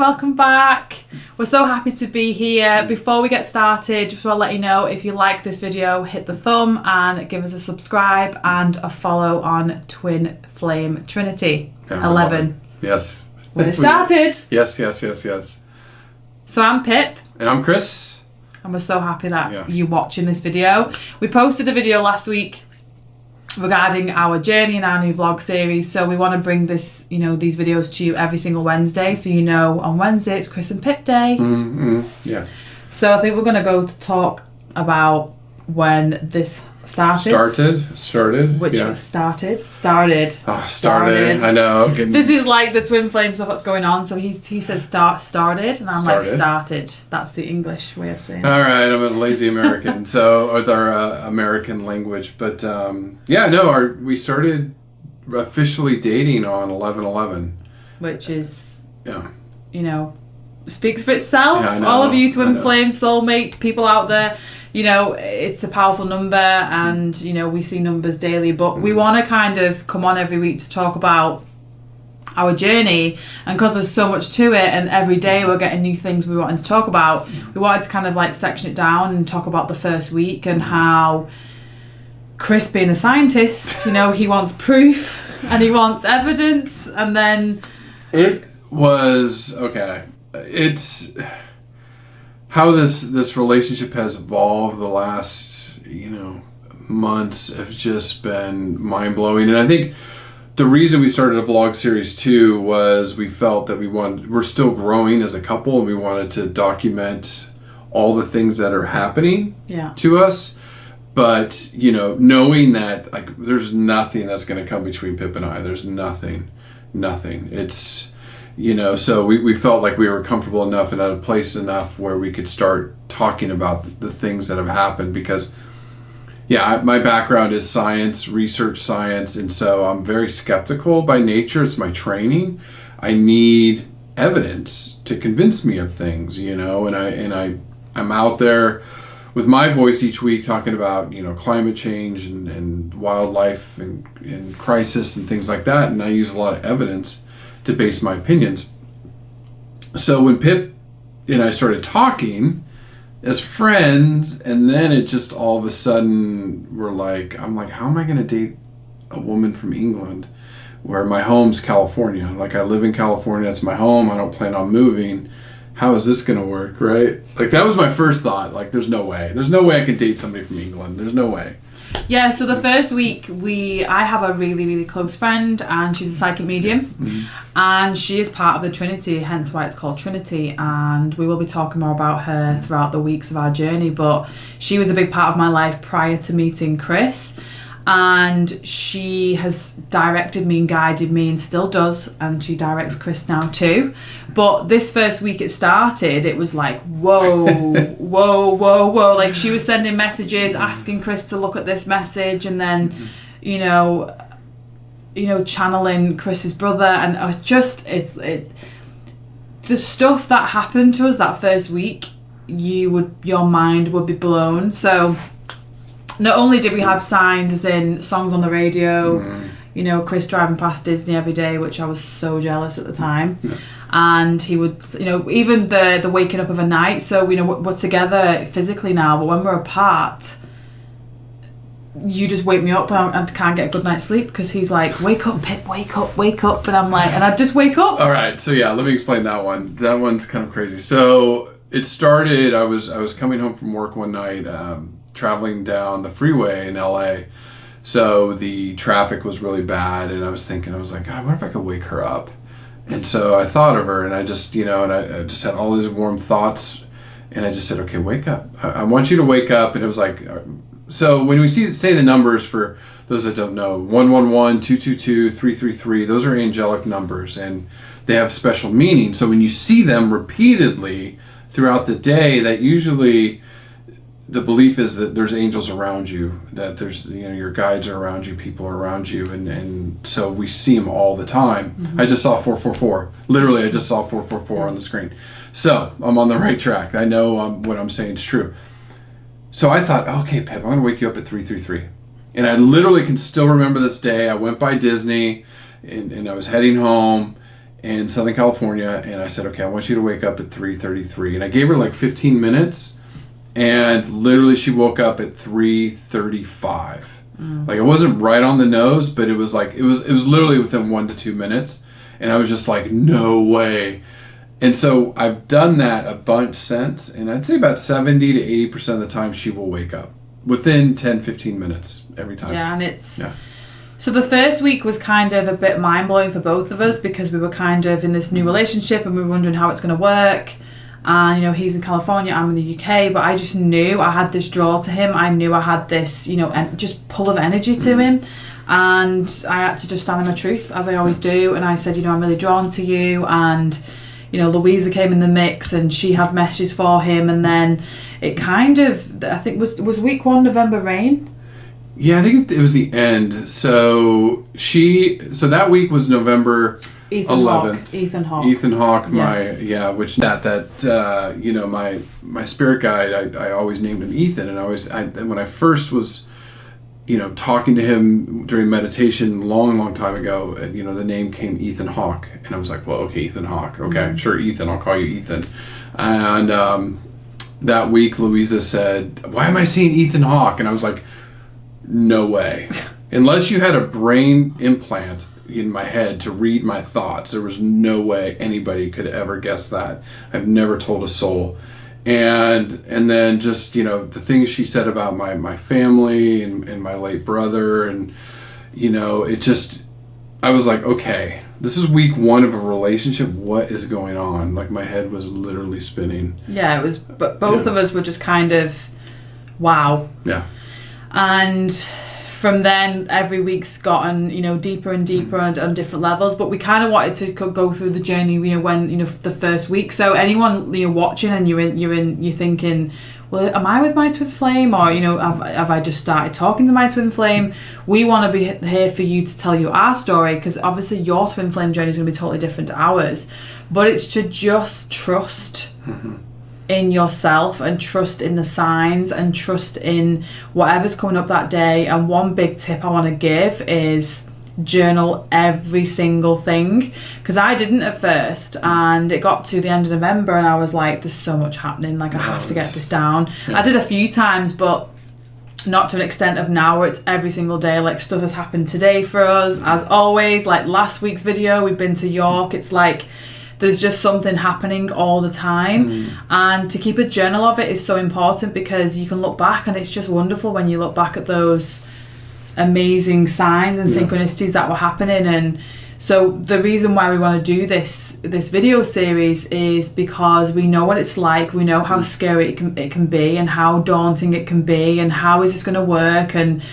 welcome back. We're so happy to be here. Before we get started, just want to let you know, if you like this video, hit the thumb and give us a subscribe and a follow on Twin Flame Trinity 11. Yes. We're started. Yes. So I'm Pip. And I'm Chris. And we're so happy that you're watching this video. We posted a video last week regarding our journey in our new vlog series, so we want to bring this, these videos to you every single Wednesday, so on Wednesday it's Chris and Pip Day. Yeah. So I think we're going to go to talk about when this started. Which was started. Oh, started. I know. This is like the twin flame stuff that's going on. So he says started, and I'm like started. That's the English way of saying it. All right, I'm a lazy American, so with our American language. But we started officially dating on 11/11, which is speaks for itself. Yeah, all of you twin flame soulmate people out there, it's a powerful number, and we see numbers daily, but we want to kind of come on every week to talk about our journey, and because there's so much to it and every day we're getting new things we wanted to talk about, we wanted to kind of like section it down and talk about the first week and how Chris, being a scientist, he wants proof and he wants evidence, and then it was okay. It's how this relationship has evolved the last months have just been mind-blowing. And I think the reason we started a vlog series too was we felt that we're still growing as a couple, and we wanted to document all the things that are happening to us, but knowing that like there's nothing that's going to come between Pip and I. There's nothing. It's so we felt like we were comfortable enough and at a place enough where we could start talking about the things that have happened, because my background is science, research science, and so I'm very skeptical by nature. It's my training. I need evidence to convince me of things, and I'm out there with my voice each week talking about climate change and wildlife and crisis and things like that, and I use a lot of evidence to base my opinions. So when Pip and I started talking as friends, and then it just all of a sudden I'm like, how am I going to date a woman from England where my home's California? Like, I live in California, it's my home, I don't plan on moving. How is this going to work, right? Like, that was my first thought. Like, there's no way I can date somebody from England. There's no way. Yeah, so the first week I have a really, really close friend, and she's a psychic medium, and she is part of the Trinity, hence why it's called Trinity, and we will be talking more about her throughout the weeks of our journey, but she was a big part of my life prior to meeting Chris, and she has directed me and guided me and still does, and she directs Chris now too. But this first week it started, it was like whoa. Like, she was sending messages asking Chris to look at this message, and then channeling Chris's brother, and the stuff that happened to us that first week, your mind would be blown. So not only did we have signs as in songs on the radio, Chris driving past Disney every day, which I was so jealous at the time. And he would, even the waking up of a night. So, we're together physically now, but when we're apart, you just wake me up and I can't get a good night's sleep because he's like, wake up, Pip, wake up. And I'm like, and I'd just wake up. All right. So, let me explain that one. That one's kind of crazy. So it started, I was coming home from work one night, traveling down the freeway in LA. So the traffic was really bad, and I was like, God, what if I could wake her up? And so I thought of her, and I just, I just had all these warm thoughts, and I just said, okay, wake up. I want you to wake up. And it was like, so when we say the numbers, for those that don't know, 111, 222, 333, those are angelic numbers, and they have special meaning. So when you see them repeatedly throughout the day, that usually the belief is that there's angels around you, that there's your guides are around you, people are around you, and so we see them all the time. I just saw 444. Literally, I just saw 444 on the screen. So I'm on the right track. I know what I'm saying is true. So I thought, okay, Pip, I'm going to wake you up at 333. And I literally can still remember this day. I went by Disney, and I was heading home, in Southern California, and I said, okay, I want you to wake up at 3:33, and I gave her like 15 minutes, and literally she woke up at 3:35. Like, it wasn't right on the nose, but it was like, it was literally within 1 to 2 minutes, and I was just like, no way. And so I've done that a bunch since, and I'd say about 70 to 80% of the time she will wake up within 10, 15 minutes every time. Yeah, and it's... Yeah. So the first week was kind of a bit mind-blowing for both of us because we were kind of in this new relationship and we were wondering how it's going to work. And, you know, he's in California, I'm in the UK, but I just knew I had this draw to him. I knew I had this, you know, just pull of energy to him. And I had to just stand in my truth, as I always do. And I said, you know, I'm really drawn to you. And, you know, Louisa came in the mix and she had messages for him. And then it kind of, I think, was week 1 November rain? Yeah, I think it was the end. So that week was November 11th. Ethan Hawke. Ethan Hawke, Yes. which you know, my spirit guide, I always named him Ethan, and when I first was, you know, talking to him during meditation long time ago, you know, the name came Ethan Hawke, and I was like, well, okay, Ethan Hawke, okay, sure, Ethan, I'll call you Ethan. And that week Louisa said, why am I seeing Ethan Hawke? And I was like, no way. Unless you had a brain implant in my head to read my thoughts, there was no way anybody could ever guess that. I've never told a soul. And then just, you know, the things she said about my family and my late brother, and, you know, it just, I was like, okay, this is week 1 of a relationship. What is going on? Like, my head was literally spinning. Yeah, it was, but both of us were just kind of, wow. Yeah. And from then, every week's gotten, you know, deeper and deeper on different levels. But we kind of wanted to go through the journey, you know, when, you know, the first week. So anyone, you know, watching and you're thinking, well, am I with my twin flame, or, you know, have I just started talking to my twin flame? We want to be here for you to tell you our story, because obviously your twin flame journey is going to be totally different to ours. But it's to just trust. In yourself, and trust in the signs, and trust in whatever's coming up that day. And one big tip I want to give is journal every single thing, because I didn't at first, and it got to the end of November and I was like, there's so much happening, like I have to get this down. I did a few times, but not to an extent of now where it's every single day. Like, stuff has happened today for us, as always. Like last week's video, we've been to York. It's like there's just something happening all the time. And to keep a journal of it is so important, because you can look back and it's just wonderful when you look back at those amazing signs and synchronicities that were happening. And so the reason why we want to do this video series is because we know what it's like. We know how scary it can be, and how daunting it can be, and how is this going to work. And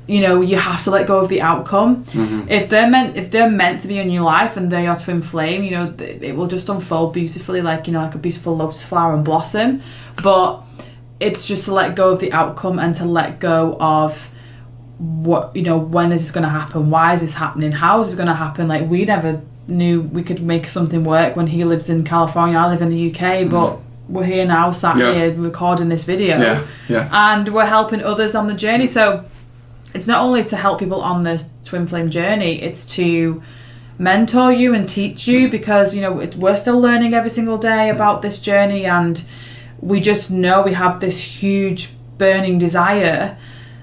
you know, you have to let go of the outcome. If they're meant to be in your life and they're your twin flame, you know, it will just unfold beautifully, like, you know, like a beautiful lotus flower and blossom. But it's just to let go of the outcome, and to let go of what, you know, when is this going to happen? Why is this happening? How is this going to happen? Like, we never knew we could make something work when he lives in California, I live in the UK, but we're here now, sat here recording this video. And we're helping others on the journey. So it's not only to help people on the twin flame journey, it's to mentor you and teach you, because, you know, we're still learning every single day about this journey, and we just know we have this huge burning desire,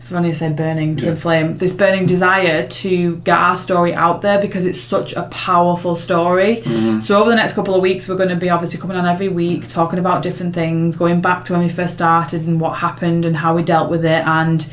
if I only say burning twin flame, this burning desire to get our story out there, because it's such a powerful story. So over the next couple of weeks, we're going to be obviously coming on every week, talking about different things, going back to when we first started and what happened and how we dealt with it, and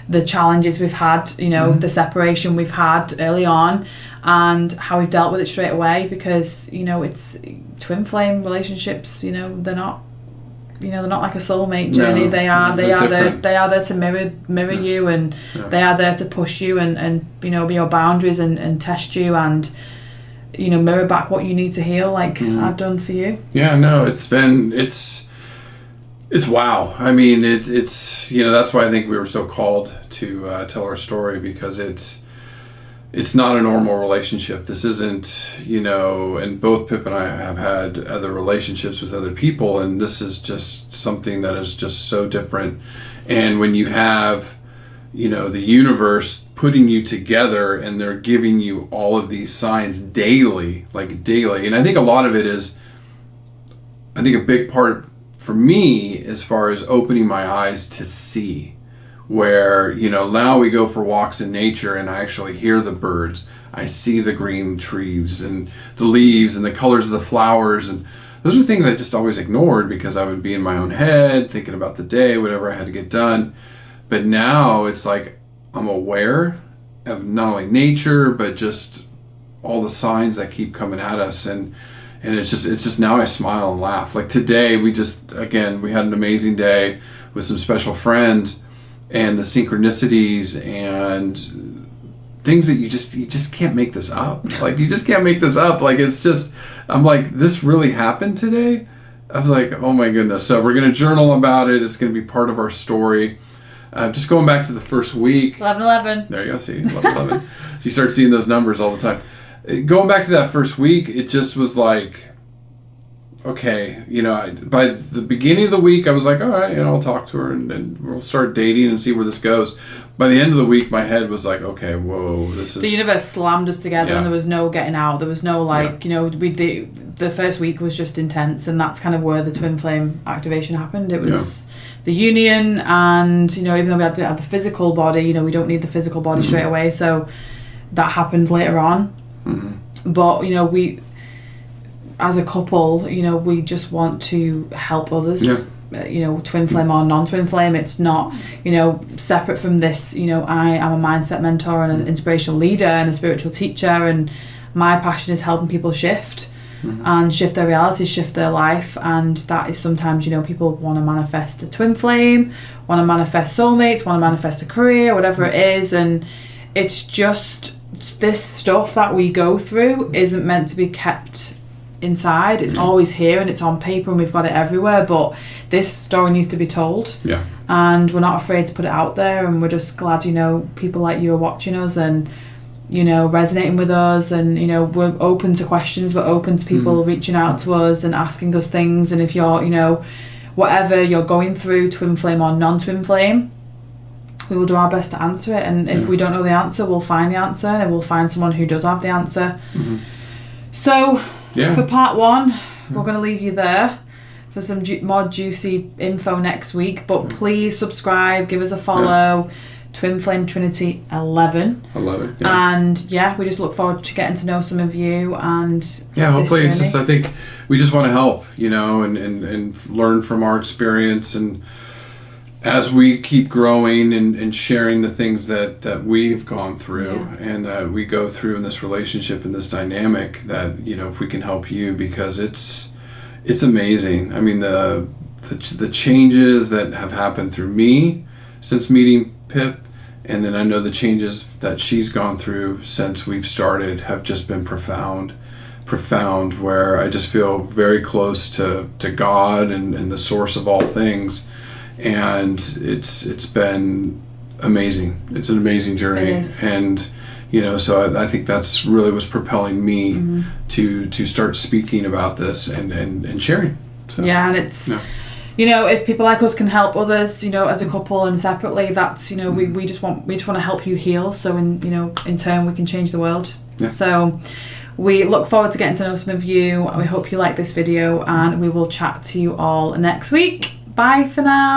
the challenges we've had, you know, the separation we've had early on, and how we've dealt with it straight away. Because, you know, it's twin flame relationships, you know, they're not like a soulmate journey. They are there to mirror you, and they are there to push you and you know, be your boundaries and test you, and, you know, mirror back what you need to heal, like I've done for you. It's wow. I mean, it's you know, that's why I think we were so called to tell our story, because it's not a normal relationship. This isn't, you know, and both Pip and I have had other relationships with other people, and this is just something that is just so different. And when you have, you know, the universe putting you together, and they're giving you all of these signs daily, like daily. And I think a lot of it is, I think a big part for me as far as opening my eyes to see, where, you know, now we go for walks in nature and I actually hear the birds. I see the green trees and the leaves and the colors of the flowers, and those are things I just always ignored because I would be in my own head thinking about the day, whatever I had to get done. But now it's like I'm aware of not only nature but just all the signs that keep coming at us, and it's just now I smile and laugh. Like today we had an amazing day with some special friends, and the synchronicities and things that you just can't make this up. Like you just can't make this up. Like it's just, I'm like, this really happened today. I was like, oh my goodness. So we're gonna journal about it. It's gonna be part of our story. Just going back to the first week. 11/11. There you go. See, 11/11. So you start seeing those numbers all the time. Going back to that first week, it just was like, okay, you know, by the beginning of the week, I was like, all right, you know, I'll talk to her and we'll start dating and see where this goes. By the end of the week, my head was like, okay, whoa, this is... The universe slammed us together, Yeah. and there was no getting out. There was no, like, you know, the first week was just intense, and that's kind of where the twin flame activation happened. It was the union, and, you know, even though we had the physical body, you know, we don't need the physical body straight away, so that happened later on. But, you know, we... as a couple, you know, we just want to help others, you know, twin flame or non-twin flame. It's not, you know, separate from this. You know, I am a mindset mentor and an inspirational leader and a spiritual teacher, and my passion is helping people shift and shift their reality, shift their life. And that is sometimes, you know, people want to manifest a twin flame, want to manifest soulmates, want to manifest a career, whatever it is. And it's just, this stuff that we go through isn't meant to be kept inside. It's always here and it's on paper and we've got it everywhere, but this story needs to be told, and we're not afraid to put it out there. And we're just glad, you know, people like you are watching us and, you know, resonating with us, and, you know, we're open to questions, we're open to people reaching out to us and asking us things. And if you're, you know, whatever you're going through, twin flame or non-twin flame, we will do our best to answer it. And if we don't know the answer, we'll find the answer, and we'll find someone who does have the answer. So for part one, we're going to leave you there for some more juicy info next week. But please subscribe, give us a follow. Twin Flame Trinity 11. And we just look forward to getting to know some of you. And hopefully it's just, I think we just want to help, you know, and learn from our experience. And as we keep growing and sharing the things that we've gone through and we go through in this relationship and this dynamic, that, you know, if we can help you, because it's amazing. I mean, the changes that have happened through me since meeting Pip, and then I know the changes that she's gone through since we've started have just been profound, where I just feel very close to God and the source of all things. And it's been amazing. It's an amazing journey. And, you know, so I think that's really what's propelling me to start speaking about this and sharing. So, and it's, you know, if people like us can help others, you know, as a couple and separately, that's, you know, we just want to help you heal. So in turn we can change the world. So we look forward to getting to know some of you. We hope you like this video, and we will chat to you all next week. Bye for now.